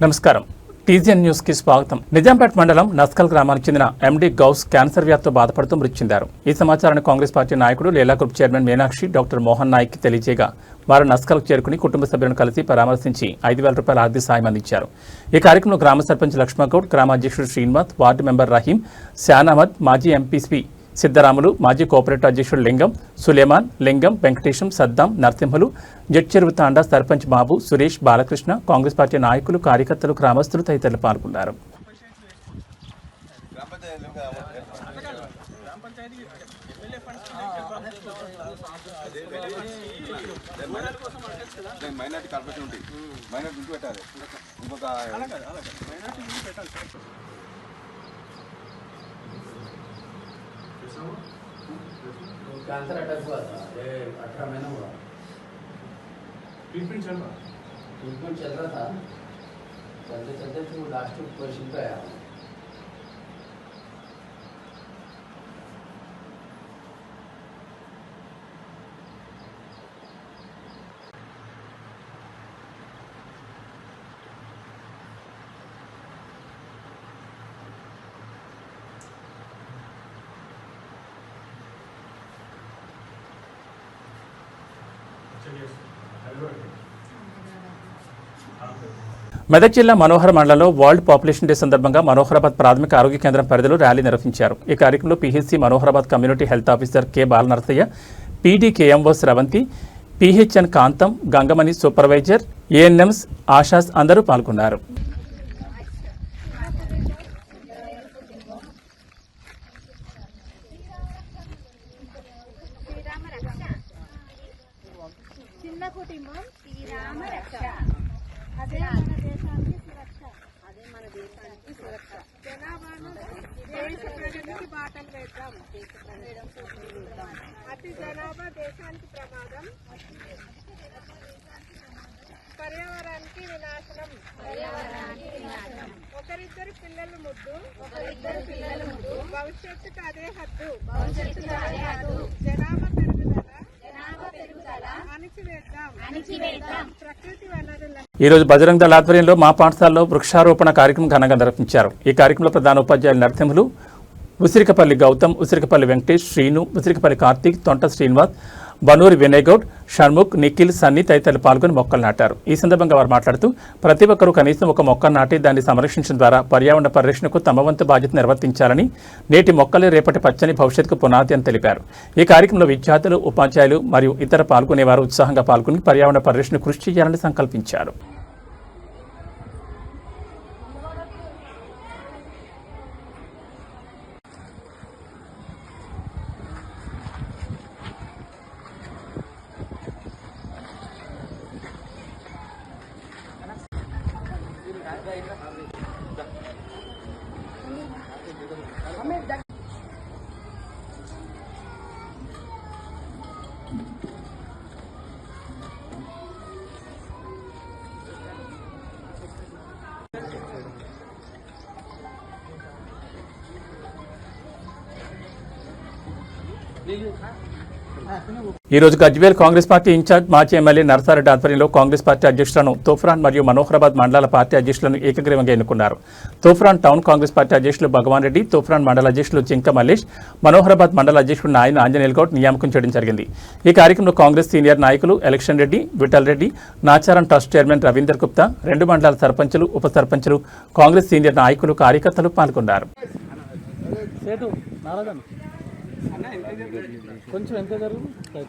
నమస్కారం TGN news కి స్వాగతం. నిజాంపేట మండలం నస్కల్ గ్రామానికి చెందిన ఎండి గౌస్ క్యాన్సర్ వ్యాధితో బాధపడుతూ మృతి చెందారు. ఈ సమాచారాన్ని కాంగ్రెస్ పార్టీ నాయకుడు Leela group chairman Meenakshi doctor Mohan Nayak కి తెలియజేయగా వారు నస్కల్కు చేరుకుని కుటుంబ సభ్యులను కలిసి పరామర్శించి 5,000 రూపాయల ఆర్థిక సాయం అందించారు. ఈ కార్యక్రమంలో గ్రామ సర్పంచ్ లక్ష్మణగౌడ్, గ్రామ అధ్యక్షుడు శ్రీనివాస్, వార్డు మెంబర్ రహీం, శాన్ అహ్మద్, మాజీ ఎంపీపీ సిద్ధరాములు, మాజీ కోఆపరేటివ్ అధ్యక్షుడు లింగం, సులేమాన్, లింగం, వెంకటేశం, సద్దాం, నరసింహులు, జడ్చెరువు తాండా సర్పంచ్ బాబు, సురేష్, బాలకృష్ణ, కాంగ్రెస్ పార్టీ నాయకులు, కార్యకర్తలు, గ్రామస్తులు తదితరులు పాల్గొన్నారు. कैंसर अटैक हुआ था, ये 18 महीना हुआ। ट्रीटमेंट चल रहा था। चलते चलते फिर लास्ट पोजीशन पे आया। మెదక్ జిల్లా మనోహర్ మండలంలో వరల్డ్ పాపులేషన్ డే సందర్భంగా మనోహరాబాద్ ప్రాథమిక ఆరోగ్య కేంద్రం పరిధిలో ర్యాలీ నిర్వహించారు. ఈ కార్యక్రమంలో PHC Manoharabad community health officer K Balanarasayya, PDKMO Sravanthi, PHN Kantham, Gangamani supervisor, ANMs, ASHAs అందరూ పాల్గొన్నారు. అదే మన దేశానికి సురక్ష. జనాభాను దేశ ప్రగతికి బాటలు వేద్దాం. అతి జనాభా దేశానికి ప్రమాదం, పర్యావరణానికి వినాశనం. ఒకరిద్దరు పిల్లలు ముద్దు, భవిష్యత్తుకు అదే హద్దు. జనాభా పెరుగుదల అణిచివేద్దాం. ప్రకృతి వనరుల ఈ రోజు బజరంగ్ దళ ఆధ్వర్యంలో మా పాఠశాలలో వృక్షారోపణ కార్యక్రమం ఘనంగా నిర్వహించారు. ఈ కార్యక్రమంలో ప్రధాన ఉపాధ్యాయులు నరసింహులు, ఉసిరికపల్లి గౌతమ్, ఉసిరికపల్లి వెంకటేష్, శ్రీను, ఉసిరికపల్లి కార్తీక్, తొంట శ్రీనివాస్, బనూరి వినయగౌడ్, షణ్ముఖ్, నిఖిల్, సన్నీ తదితరులు పాల్గొని మొక్కలు నాటారు. ఈ సందర్భంగా వారు మాట్లాడుతూ ప్రతి ఒక్కరూ కనీసం ఒక మొక్కను నాటి దాన్ని సంరక్షించడం ద్వారా పర్యావరణ పరిరక్షణకు తమ వంతు బాధ్యత నిర్వర్తించాలని, నేటి మొక్కలే రేపటి పచ్చని భవిష్యత్తుకు పునాది అని తెలిపారు. ఈ కార్యక్రమంలో విద్యార్థులు, ఉపాధ్యాయులు మరియు ఇతర పాల్గొనేవారు ఉత్సాహంగా పాల్గొని పర్యావరణ పరిరక్షణ కృషి చేయాలని సంకల్పించారు. ఈ రోజు గజ్వేల్ కాంగ్రెస్ పార్టీ ఇన్ఛార్జ్ మాజీ ఎమ్మెల్యే నరసారెడ్డి ఆధ్వర్యంలో కాంగ్రెస్ పార్టీ అధ్యక్షులను తూఫ్రాన్ మరియు మనోహరాబాద్ మండల పార్టీ అధ్యక్షులను ఏకగ్రీవంగా ఎన్నుకున్నారు. తూఫ్రాన్ టౌన్ కాంగ్రెస్ పార్టీ అధ్యక్షులు భగవాన్ రెడ్డి, తూఫ్రాన్ మండల అధ్యక్షులు జింక మల్లేష్, మనోహరాబాద్ మండల అధ్యక్షుడు నాయన ఆంజనేయులు గౌడ్ నియామకం చేయడం జరిగింది. ఈ కార్యక్రమంలో కాంగ్రెస్ సీనియర్ నాయకులు election Reddy, Vittal Reddy, Nacharam trust chairman Ravinder Gupta, 2 మండలాల సర్పంచులు, ఉప సర్పంచులు, కాంగ్రెస్ సీనియర్ నాయకులు, కార్యకర్తలు పాల్గొన్నారు. కొంచెం ఎంత జరుగు జై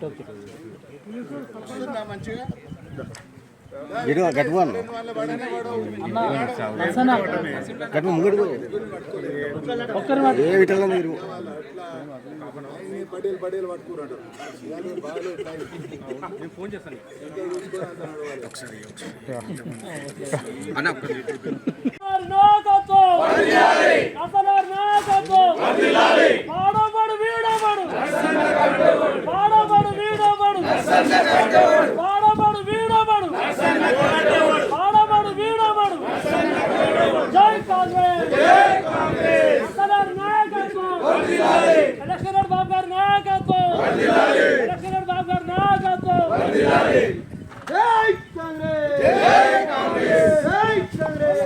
కాంగ్రెస్ జై కాంగ్రెస్ జై కాంగ్రెస్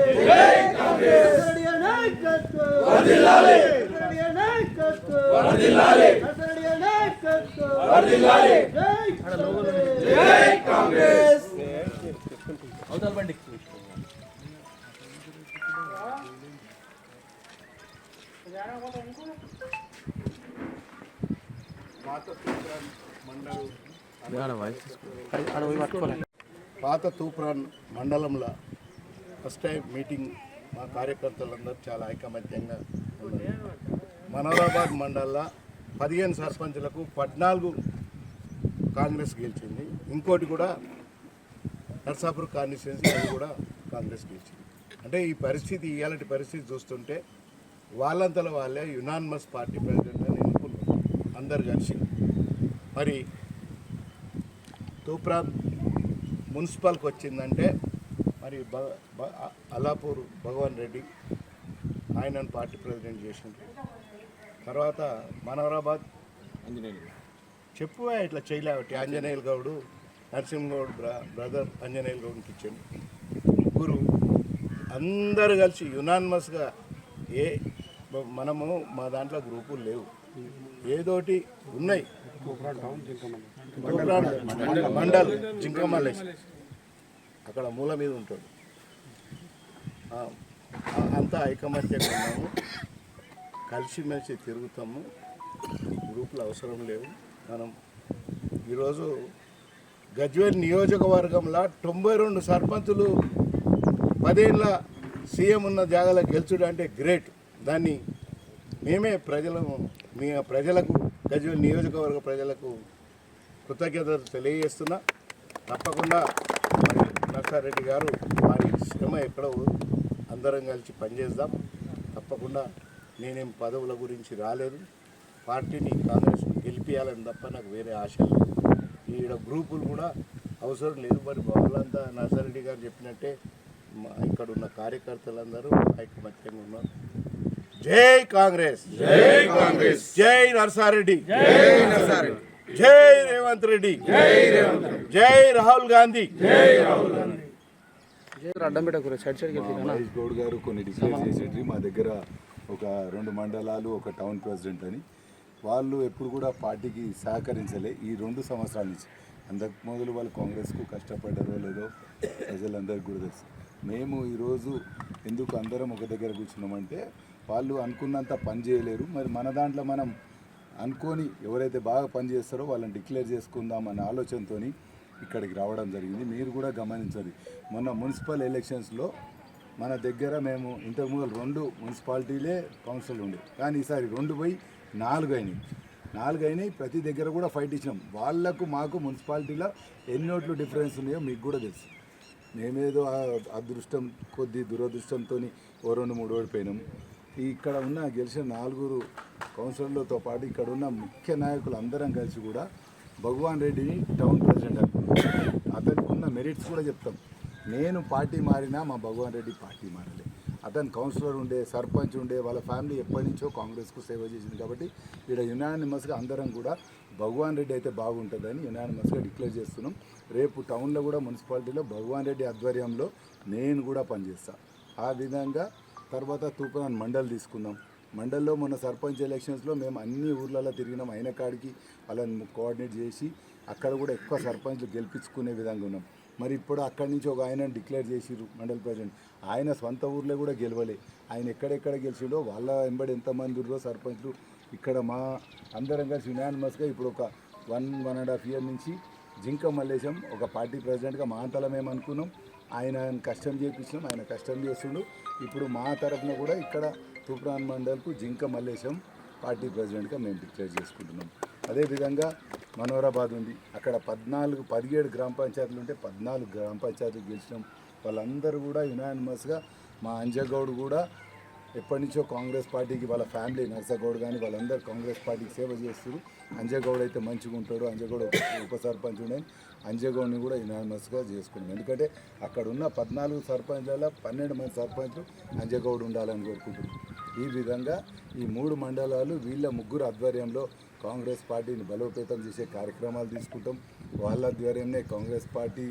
పాత తూప్రాన్ మండలంలో ఫస్ట్ టైం మీటింగ్ మా కార్యకర్తలందరూ చాలా ఐకమత్యంగా ఉన్నారు. మనోరాబాద్ మండలంలో 15 సర్పంచులకు 14 కాంగ్రెస్ గెలిచింది. ఇంకోటి కూడా నర్సాపూర్ కాన్స్టిట్యున్సీ అది కూడా కాంగ్రెస్ గెలిచింది. అంటే ఈ పరిస్థితి ఇలాంటి పరిస్థితి చూస్తుంటే వాళ్ళంతలో వాళ్ళే యునానిమస్ పార్టీ ప్రెసిడెంట్ అని ఎన్నుకున్నారు అందరు కలిసి. మరి తూప్రాన్ మున్సిపల్కి వచ్చిందంటే మరి అల్లాపూర్ భగవాన్ రెడ్డి ఆయనను పార్టీ ప్రెసిడెంట్ చేసిండ్రు. తర్వాత మనోరాబాద్ చెప్పు ఇట్లా చేయలేబట్టి ఆంజనేయులు గౌడు నరసింహగౌడ్ బ్రదర్ ఆంజనేయులు గౌడ్కి ఇచ్చాను. ముగ్గురు అందరు కలిసి యునానిమస్గా మనము మా దాంట్లో గ్రూపులు లేవు, ఏదోటి ఉన్నాయి. మండల్ జింకమల్లేసి అక్కడ మూల మీద ఉంటాడు. అంతా ఐకమత్యంగా ఉన్నాము, కలిసిమెలిసి తిరుగుతాము. గ్రూపులు అవసరం లేవు. మనం ఈరోజు గజ్వేల్ నియోజకవర్గంలో 92 సర్పంచులు 10 ఏళ్ళ సీఎం ఉన్న జాగాలో గెలుచుడు అంటే గ్రేట్. దాన్ని మేమే ప్రజలకు గజ్వేల్ నియోజకవర్గ ప్రజలకు కృతజ్ఞతలు తెలియజేస్తున్నా. తప్పకుండా మరి నర్సారెడ్డి గారు వారి శ్రమ ఎక్కడో అందరం కలిసి పనిచేద్దాం. తప్పకుండా నేనేం పదవుల గురించి రాలేదు, పార్టీని కాంగ్రెస్ గెలిపించాలని తప్ప నాకు వేరే ఆశ లేదు. ఈడ గ్రూపులు కూడా అవసరం లేదు. మరి వాళ్ళంతా నర్సారెడ్డి గారు చెప్పినట్టే ఇక్కడ ఉన్న కార్యకర్తలందరూ ఐకమత్యంగా ఉన్నారు. జై కాంగ్రెస్, జై కాంగ్రెస్, జై నర్సారెడ్డి, జై నర్సారెడ్డి, జై రేవంత్ రెడ్డి, జై రేవంత్ రెడ్డి, జై రాహుల్ గాంధీ, జై రాహుల్ గాంధీ. మహేష్ గౌడ్ గారు కొన్ని డిక్లేర్ చేసేటి మా దగ్గర ఒక 2 మండలాలు ఒక టౌన్ ప్రెసిడెంట్ అని. వాళ్ళు ఎప్పుడు కూడా పార్టీకి సహకరించలే ఈ 2 సంవత్సరాల నుంచి. అంతకు మొదలు వాళ్ళు కాంగ్రెస్కు కష్టపడ్డారో లేదో ప్రజలందరికీ కూడా తెలుసు. మేము ఈరోజు ఎందుకు అందరం ఒక దగ్గర కూర్చున్నామంటే వాళ్ళు అనుకున్నంత పని చేయలేరు. మరి మన దాంట్లో మనం అనుకొని ఎవరైతే బాగా పని చేస్తారో వాళ్ళని డిక్లేర్ చేసుకుందాం అనే ఆలోచనతో ఇక్కడికి రావడం జరిగింది. మీరు కూడా గమనించాలి, మొన్న మున్సిపల్ ఎలక్షన్స్లో మన దగ్గర మేము ఇంతకుముందు 2 మున్సిపాలిటీలే కౌన్సిల్ ఉండే, కానీ ఈసారి 2 పోయి 4 అయినాయి. ప్రతి దగ్గర కూడా ఫైట్ ఇచ్చినాం. వాళ్లకు మాకు మున్సిపాలిటీలో ఎన్ని ఓట్లు డిఫరెన్స్ ఉన్నాయో మీకు కూడా తెలుసు. మేమేదో అదృష్టం కొద్ది దురదృష్టంతో 2-3 ఓడిపోయినాం. ఇక్కడ ఉన్న గెలిచిన 4 కౌన్సిలర్లతో పాటు ఇక్కడ ఉన్న ముఖ్య నాయకులు అందరం కలిసి కూడా భగవాన్ రెడ్డిని టౌన్ ప్రెసిడెంట్ అనుకున్నాం. అతనికి ఉన్న మెరిట్స్ కూడా చెప్తాం. నేను పార్టీ మారినా మా భగవాన్ రెడ్డి పార్టీ మారలే. అతను కౌన్సిలర్ ఉండే, సర్పంచ్ ఉండే, వాళ్ళ ఫ్యామిలీ ఎప్పటి నుంచో కాంగ్రెస్కు సేవ చేసింది. కాబట్టి ఇక్కడ యునానిమస్గా అందరం కూడా భగవాన్ రెడ్డి అయితే బాగుంటుందని యునానిమస్గా డిక్లేర్ చేస్తున్నాం. రేపు టౌన్లో కూడా మున్సిపాలిటీలో భగవాన్ రెడ్డి ఆధ్వర్యంలో నేను కూడా పనిచేస్తాను. ఆ విధంగా తర్వాత తూప్రాన్ మండల్ తీసుకుందాం. మండల్లో మొన్న సర్పంచ్ ఎలక్షన్స్లో మేము అన్ని ఊర్లలో తిరిగినాం. అయిన కాడికి వాళ్ళని కోఆర్డినేట్ చేసి అక్కడ కూడా ఎక్కువ సర్పంచ్లు గెలిపించుకునే విధంగా ఉన్నాం. మరి ఇప్పుడు అక్కడి నుంచి ఒక ఆయన డిక్లేర్ చేసిరు మండల్ ప్రెసిడెంట్. ఆయన సొంత ఊర్లో కూడా గెలవలే. ఆయన ఎక్కడెక్కడ గెలిచిండో వాళ్ళ వెంబడి ఎంతమంది ఉన్నారో సర్పంచ్లు ఇక్కడ మా అందరం కలిసి యునానిమస్గా ఇప్పుడు ఒక 1.5 ఇయర్ నుంచి జింక మల్లేశం ఒక పార్టీ ప్రెసిడెంట్గా మా అంతలో మేము అనుకున్నాం. ఆయన కష్టం చేయించినాం, ఆయన కష్టం చేస్తుండు. ఇప్పుడు మా తరఫున కూడా ఇక్కడ తూప్రాన్ మండల్కు జింక మల్లేశం పార్టీ ప్రెసిడెంట్గా మేము డిక్లేర్ చేసుకుంటున్నాం. అదేవిధంగా మనోరాబాద్ ఉంది, అక్కడ 17 గ్రామ పంచాయతీలు ఉంటే 14 గ్రామ పంచాయతీలు గెలిచినాం. వాళ్ళందరూ కూడా యునానిమస్గా మా అంజగౌడ్ కూడా ఎప్పటి నుంచో కాంగ్రెస్ పార్టీకి వాళ్ళ ఫ్యామిలీ నర్సగౌడ్ కానీ వాళ్ళందరూ కాంగ్రెస్ పార్టీకి సేవ చేస్తారు. అంజగౌడ్ అయితే మంచిగా ఉంటాడు. అంజగౌడ్ ఉప సర్పంచ్ ఉండే అంజగౌడ్ని కూడా యునానిమస్గా చేసుకున్నాం. ఎందుకంటే అక్కడ ఉన్న 14 సర్పంచ్లలో 12 మంది సర్పంచ్లు అంజగౌడ్ ఉండాలని కోరుకుంటున్నాం. ఈ విధంగా ఈ 3 మండలాలు వీళ్ళ ముగ్గురు ఆధ్వర్యంలో కాంగ్రెస్ పార్టీని బలోపేతం చేసే కార్యక్రమాలు తీసుకుంటాం. వాళ్ళ ఆధ్వర్యంనే కాంగ్రెస్ పార్టీ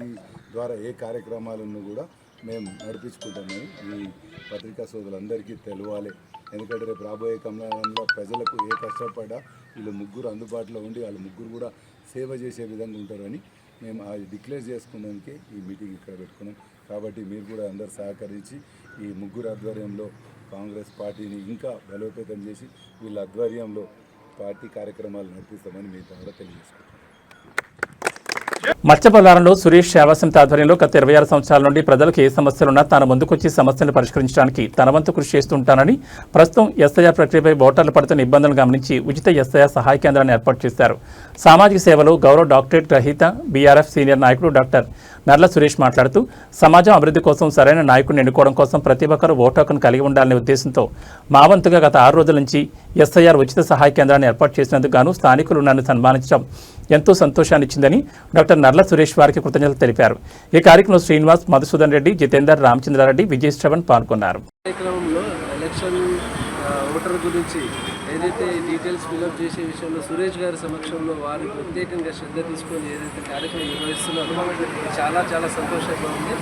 ద్వారా ఏ కార్యక్రమాలను కూడా మేము నడిపించుకుంటామని ఈ పత్రికా సోదరులందరికీ తెలవాలి. ఎందుకంటే రేపు రాబోయే కాలంలో ప్రజలకు ఏ కష్టపడ్డా వీళ్ళు ముగ్గురు అందుబాటులో ఉండి వాళ్ళు ముగ్గురు కూడా సేవ చేసే విధంగా ఉంటారని మేము అది డిక్లేర్ చేసుకున్నానికి ఈ మీటింగ్ ఇక్కడ పెట్టుకున్నాం. కాబట్టి మీరు కూడా అందరు సహకరించి ఈ ముగ్గురు ఆధ్వర్యంలో కాంగ్రెస్ పార్టీని ఇంకా బలోపేతం చేసి వీళ్ళ ఆధ్వర్యంలో పార్టీ కార్యక్రమాలు నడిపిస్తామని మీ ద్వారా తెలియజేసుకుంటాం. మత్స్యబొల్లారంలో సురేష్ సేవాసమితి ఆధ్వర్యంలో గత 26 సంవత్సరాల నుండి ప్రజలకు ఏ సమస్యలున్నా తాను ముందుకొచ్చి సమస్యలను పరిష్కరించడానికి తన వంతు కృషి చేస్తుంటానని, ప్రస్తుతం ఎస్ఐఆర్ ప్రక్రియపై ఓటర్లు పడుతున్న ఇబ్బందులను గమనించి ఉచిత ఎస్ఐఆర్ సహాయ కేంద్రాన్ని ఏర్పాటు చేశారు. సామాజిక సేవలో గౌరవ డాక్టరేట్ గ్రహీత బీఆర్ఎఫ్ సీనియర్ నాయకుడు డాక్టర్ నర్ల సురేష్ మాట్లాడుతూ సమాజం అభివృద్ధి కోసం సరైన నాయకుడిని ఎన్నుకోవడం కోసం ప్రతి ఒక్కరూ ఓటు హక్కును కలిగి ఉండాలనే ఉద్దేశంతో మా వంతుగా గత 6 రోజుల నుంచి ఎస్ఐఆర్ ఉచిత సహాయ కేంద్రాన్ని ఏర్పాటు చేసినందుకు గాను స్థానికులు నన్ను సన్మానించడం ఎంతో సంతోషాన్ని ఇచ్చిందని డాక్టర్ నర్ల సురేష్ వారికి కృతజ్ఞతలు తెలిపారు. ఈ కార్యక్రమంలో శ్రీనివాస్, మధుసూదన్ రెడ్డి, జితేందర్, రామచంద్రారెడ్డి, విజయ్ శ్రవణ్ పాల్గొన్నారు. కార్యక్రమంలో ఎలక్షన్ ఓటర్ గురించి ఏదైతే డీటెయిల్స్ ఫిల్అప్ చేసే విషయంలో సురేష్ గారి సమక్షంలో వారు ప్రత్యేకంగా శ్రద్ధ తీసుకొని ఏదైతే కార్యక్రమం నిర్వహిస్తున్నారో చాలా చాలా సంతోషంగా ఉంది.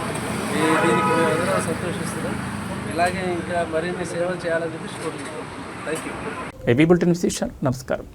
దీనికి మేము అందరం సంతోషిస్తున్నాం. ఇలాగే ఇంకా మరిన్ని సేవలు చేయాలని చెప్పి కోరుకుంటున్నాం. Thank you. ఏబీ బులెటిన్ విశేషాలు. నమస్కారం.